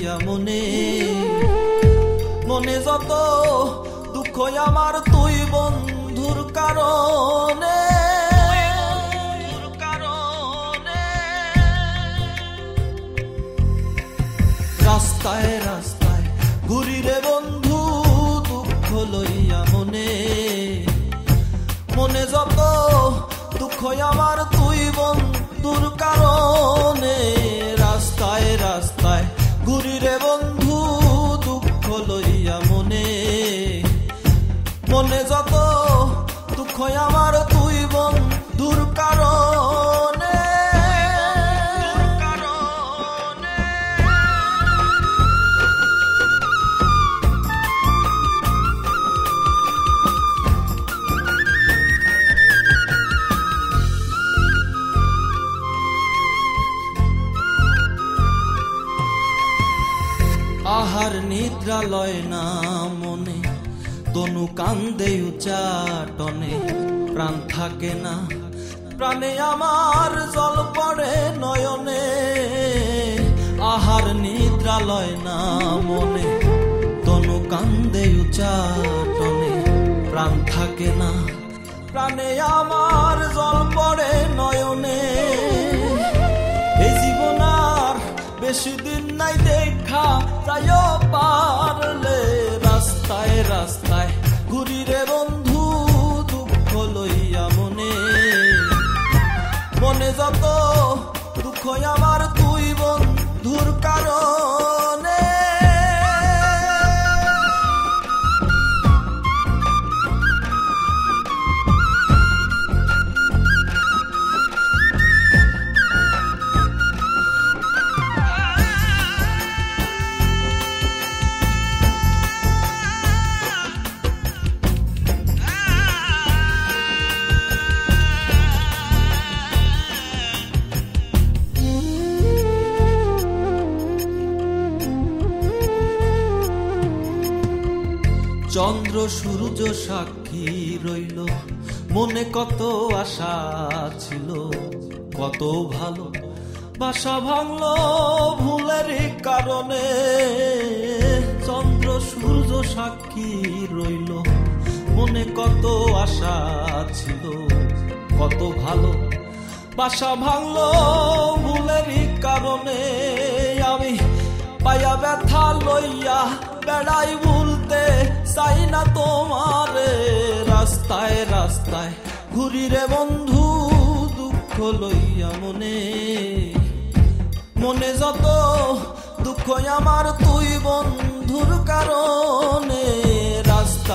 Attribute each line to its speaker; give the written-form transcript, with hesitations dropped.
Speaker 1: লইয়া মনে মনে যত দুঃখ আমার তুই বন্ধুর কারণে রাস্তায় রাস্তায় ঘুরি রে বন্ধু দুঃখ লইয়া মনে মনে যত দুঃখ আমার তুই বন্ধুর কারণে রাস্তায় রাস্তায় ঘুরি রে বন্ধু দুঃখ লইয়া মনে মনে যত দুঃখ আমার তুই বন্ধুর কারণে আহার নিদ্রা লয় না মনে তনু কান্দে উচ্চাটনে প্রাণ থাকে না প্রাণে আমার জল পড়ে নয়নে আহার নিদ্রা লয় না মনে তনু কান্দে উচ্চাটনে প্রাণ থাকে না প্রাণে আমার জল পড়ে নয়নে এই জীবন আর বেশি দিন নাই দেখা যায় পারলে রাস্তায় রাস্তায় ঘুরি রে বন্ধু দুঃখ লইয়া মনে মনে যত দুঃখ আমার তুই বন্ধুর কারণে চন্দ্র সূর্য সাক্ষী রইল মনে কত আশা ছিল কত ভালো বাসা ভাঙলো ভুলের কারণে চন্দ্র সূর্য সাক্ষী রইল মনে কত আশা ছিল কত ভালো বাসা ভাঙলো ভুলের কারণে আমি পায়া ব্যথা লইয়া বেড়াই ভুলতে চাই না তোমারে রাস্তায় রাস্তায় ঘুরি রে বন্ধু দুঃখ লইয়া মনে মনে যত দুঃখ আমার তুই বন্ধুর কারণে রাস্তায়